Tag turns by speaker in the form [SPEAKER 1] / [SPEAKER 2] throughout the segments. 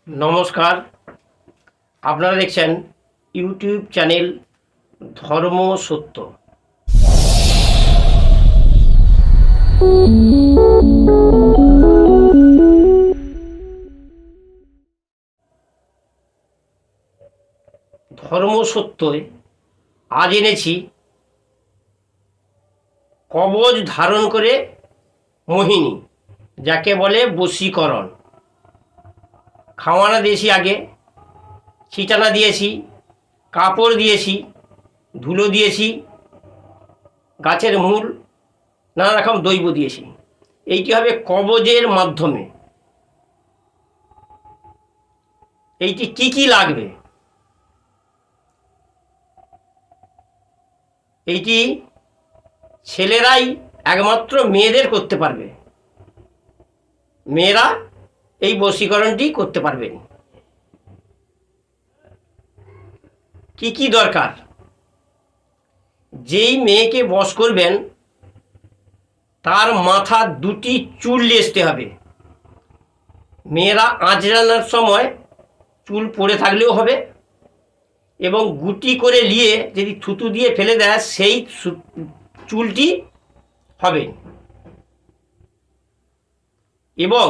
[SPEAKER 1] নমস্কার, আপনারা দেখছেন ইউটিউব চ্যানেল ধর্ম সত্য। ধর্ম সত্যয় আজ এনেছি কবজ ধারণ করে মোহিনী, যাকে বলে বশীকরণ। খাওয়ানা দিয়েছি, আগে ছিটানা দিয়েছি, কাপড় দিয়েছি, ধুলো দিয়েছি, গাছের মূল, নানা রকম দৈব দিয়েছি। এইটি হবে কবজের মাধ্যমে। এইটি কি কি লাগবে? এইটি ছেলেরাই একমাত্র মেয়েদের করতে পারবে, মেয়েরা এই বশীকরণটি করতে পারবেন। কি কি দরকার? যেই মেয়েকে বশ করবেন তার মাথা দুটি চুল লেসতে হবে। মেয়েরা আঁচড়ানোর সময় চুল পড়ে থাকলেও হবে, এবং গুটি করে নিয়ে যদি থুতু দিয়ে ফেলে দেয় সেই চুলটি হবে। এবং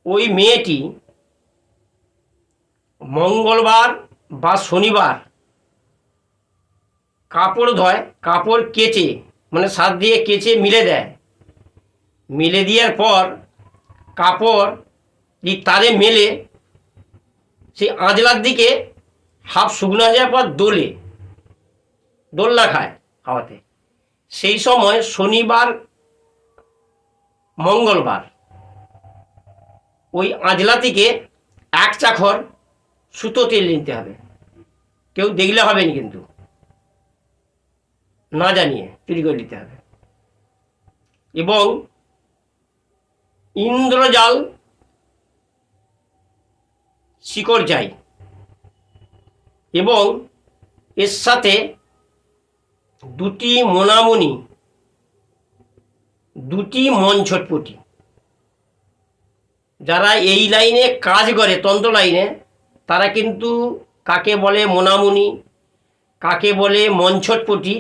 [SPEAKER 1] ওই মেয়েটি মঙ্গলবার বা শনিবার কাপড় ধোয়, কাপড় কেচে, মানে সাত দিয়ে কেচে মিলে দেয়। মিলে দেওয়ার পর কাপড় তারে মেলে সেই আঁচলার দিকে হাফ শুকনো হয়ে যাওয়ার পর দোলনা খায় হাওয়াতে। সেই সময় শনিবার মঙ্গলবার ওই আঁচলা থেকে এক চাখর সুতো তেল নিতে হবে। কেউ দেখলে হবে না, কিন্তু না জানিয়ে চুরি করে নিতে হবে। এবং ইন্দ্রজাল শিকড় চাই, এবং এর সাথে দুটি মোনামণি, দুটি মন ছটপটি। যারা এই লাইনে কাজ করে, তন্ত্র লাইনে, তারা কিন্তু কাকে বলে মোনামুনি, কাকে বলে মন ছটপটি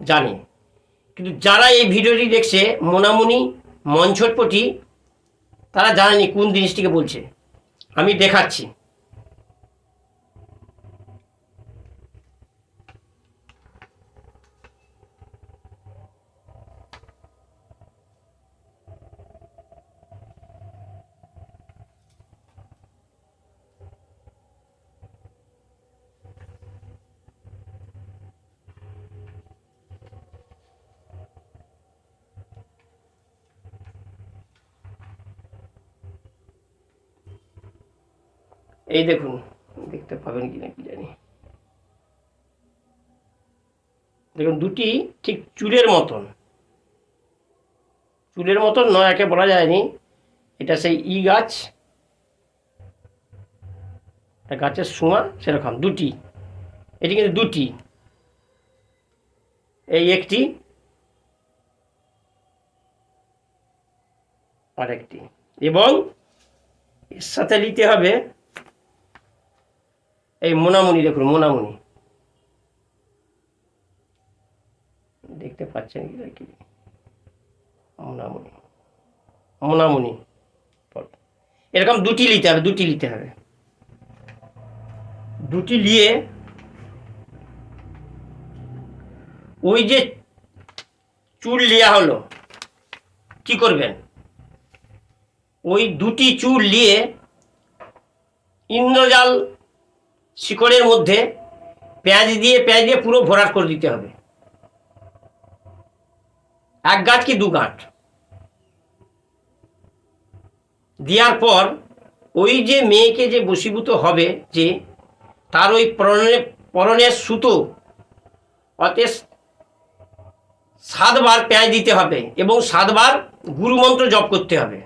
[SPEAKER 1] জানে। কিন্তু যারা এই ভিডিওটি দেখছে মোনামুনি মন ছটপটি, তারা জানেনি কোন জিনিসটিকে বলছে। আমি দেখাচ্ছি। এই দেখুন, দেখতে পাবেন কিনা কি জানি। দেখুন, দুটি ঠিক চুলের মতন, চুলের মতন নয়, একে বলা যায়নি। এটা সেই গাছ, গাছের শুঁয়া সেরকম দুটি। এটি কিন্তু দুটি, এই একটি আর একটি। এবং এর সাথে নিতে হবে এই মোনামুনি। দেখুন মোনামুনি, দেখতে পাচ্ছেন কি? মোনামুনি, মোনামুনি এরকম দুটি নিতে হবে, দুটি নিতে হবে। দুটি নিয়ে ওই যে চুল নেওয়া হলো, কি করবেন? ওই দুটি চুল নিয়ে ইন্দ্রজাল শিকড়ের মধ্যে পেঁয়াজ দিয়ে পুরো ভরাট করে দিতে হবে। এক গাঁট কি দু গাঁট দেওয়ার পর ওই যে মেয়েকে যে বশীভূত হবে, যে তার ওই পরনের সুতো অতএব 7 বার পেঁয়াজ দিতে হবে, এবং 7 বার গুরুমন্ত্র জপ করতে হবে।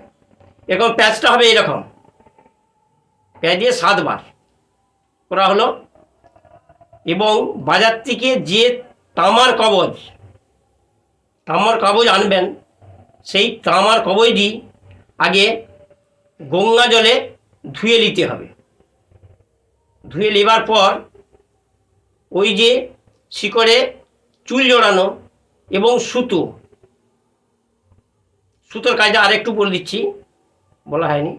[SPEAKER 1] এরকম প্যাঁচটা হবে, এরকম পেঁয়াজ দিয়ে 7 বার করা হলো। এবং বাজার থেকে যে তামার কবজ আনবেন, সেই তামার কবজটি আগে গঙ্গা জলে ধুয়ে নিতে হবে। ধুয়ে নেবার পর ওই যে শিকড়ে চুল জড়ানো এবং সুতোর কাজটা আরেকটু বলে দিচ্ছি, বলা হয়নি।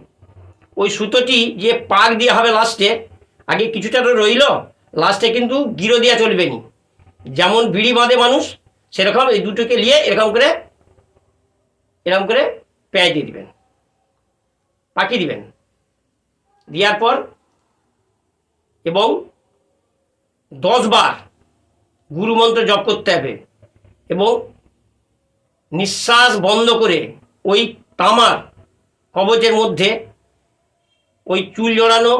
[SPEAKER 1] ওই সুতোটি যে পাক দেওয়া হবে লাস্টে, আগে কিছুটা তো রইল, লাস্টে কিন্তু গিরো দেওয়া চলবে না। যেমন বিড়ি বাঁধে মানুষ, সেরকম এই দুটোকে নিয়ে এরকম করে পেঁয়াজ দিয়ে দিবেন, পাকিয়ে দিবেন। দেওয়ার পর এবং 10 বার গুরুমন্ত্র জপ করতে হবে এবং নিঃশ্বাস বন্ধ করে ওই তামার কবচের মধ্যে ওই চুল জড়ানো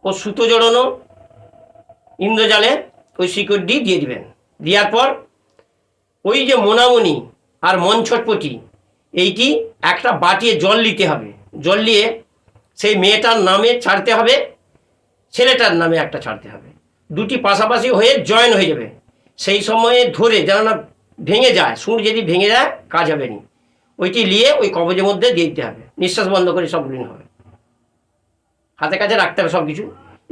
[SPEAKER 1] ও সুতো জড়ানো ইন্দ্রজালে ওই শিকড়টি দিয়ে দিবেন। দেওয়ার পর ওই যে মোনামণি আর মন ছটপটি এইটি একটা বাটিয়ে জল নিতে হবে। জল নিয়ে সেই মেয়েটার নামে ছাড়তে হবে, ছেলেটার নামে একটা ছাড়তে হবে। দুটি পাশাপাশি হয়ে জয়েন হয়ে যাবে। সেই সময়ে ধরে যেন না ভেঙে যায়, সুর যদি ভেঙে যায় কাজ হবে না। ওইটি নিয়ে ওই কবজের মধ্যে দিয়ে দিতে হবে, নিঃশ্বাস বন্ধ করে সবগুলি হবে, হাতে কাছে রাখতে হবে সব কিছু।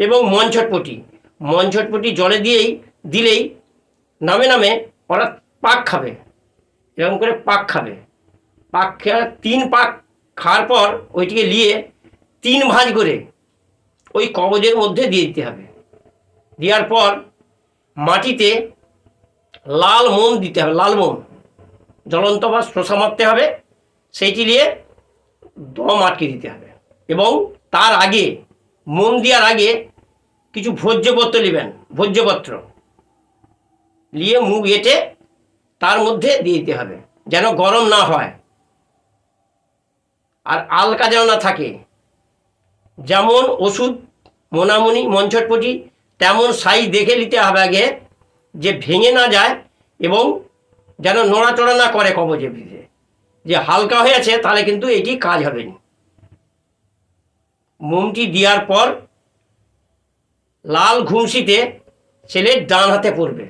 [SPEAKER 1] এবং মন ছটপটি জলে দিলেই নামে ওরা পাক খাবে, এরকম করে পাক খাবে। 3 পাক খাওয়ার পর ওইটিকে নিয়ে 3 ভাঁজ করে ওই কবজের মধ্যে দিয়ে দিতে হবে। দেওয়ার পর মাটিতে লাল মোম দিতে হবে, লাল মোম জ্বলন্ত বা শোষা মারতে হবে, সেইটি নিয়ে দম আটকে দিতে হবে। এবং তার আগে মোম দেওয়ার আগে কিছু ভোজ্যপত্র নেবেন, ভোজ্যপত্র নিয়ে মুখ এঁটে তার মধ্যে দিয়ে দিতে হবে, যেন গরম না হয় আর আলকা যেন না থাকে। যেমন ওষুধ মোনামুনি মঞ্চটপটি তেমন সাইজ দেখে নিতে হবে আগে, যে ভেঙে না যায় এবং যেন নড়াচড়া না করে কবজের ভিতরে। যে হালকা হয়ে আছে তাহলে কিন্তু এটি কাজ হবে না। মোমটি দেওয়ার পর লাল ঘুমসিতে ছেলের ডান হাতে পড়বে।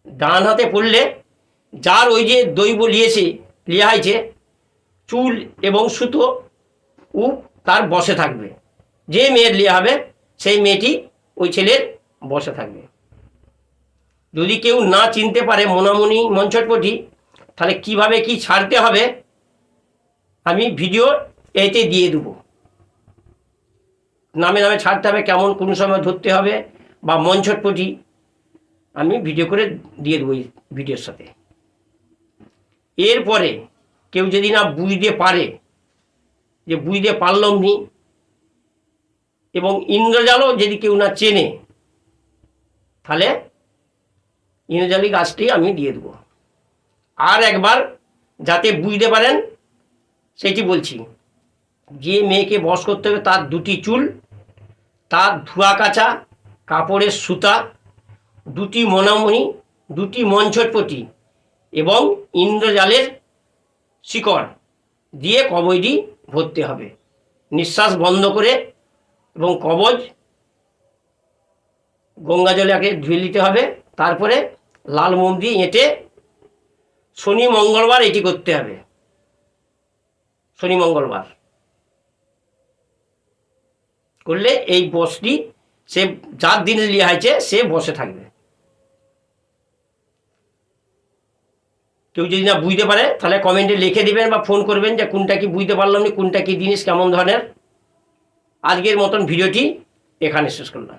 [SPEAKER 1] ডান হাতে পড়লে যার ওই যে দৈব লিয়া হয়েছে চুল এবং সুতো তার বসে থাকবে। যে মেয়ের লিয়া হবে সেই মেয়েটি ওই ছেলের বসে থাকবে। যদি কেউ না চিনতে পারে মোনামুনি মঞ্চটপটি, তাহলে কিভাবে কি ছাড়তে হবে আমি ভিডিও এতে দিয়ে দেবো। নামে ছাড়তে হবে, কেমন কোন সময় ধরতে হবে বা মঞ্চটপটি আমি ভিডিও করে দিয়ে দেবো এই ভিডিওর সাথে। এরপরে কেউ যদি না বুঝতে পারে, যে বুঝতে পারলাম নি, এবং ইন্দ্রজালও যদি কেউ না চেনে, তাহলে ইন্দ্রজালি গাছটি আমি দিয়ে দেবো। আর একবার যাতে বুঝতে পারেন সেটি বলছি। যে মেয়েকে বশ করতে হবে তার 2টি চুল, তার ধোয়া কাচা কাপড়ের সুতা, 2টি মোনামণি, 2টি মঞ্চটপটি এবং ইন্দ্রজালের শিকড় দিয়ে কবজটি ভরতে হবে, নিঃশ্বাস বন্ধ করে। এবং কবজ গঙ্গা জলে আগে ধুয়ে নিতে হবে। তারপরে লাল মোম দিয়ে এঁটে শনি মঙ্গলবার এটি করতে হবে। শনি মঙ্গলবার করলে এই বসটি সে যার দিনে লিয়া হয়েছে সে বসে থাকবে। কেউ যদি না বুঝতে পারে তাহলে কমেন্টে লিখে দিবেন বা ফোন করবেন যে কোনটা কি বুঝতে পারলাম না, কোনটা কি জিনিস কেমন ধরনের। আজকের মতন ভিডিওটি এখানে শেষ করলাম।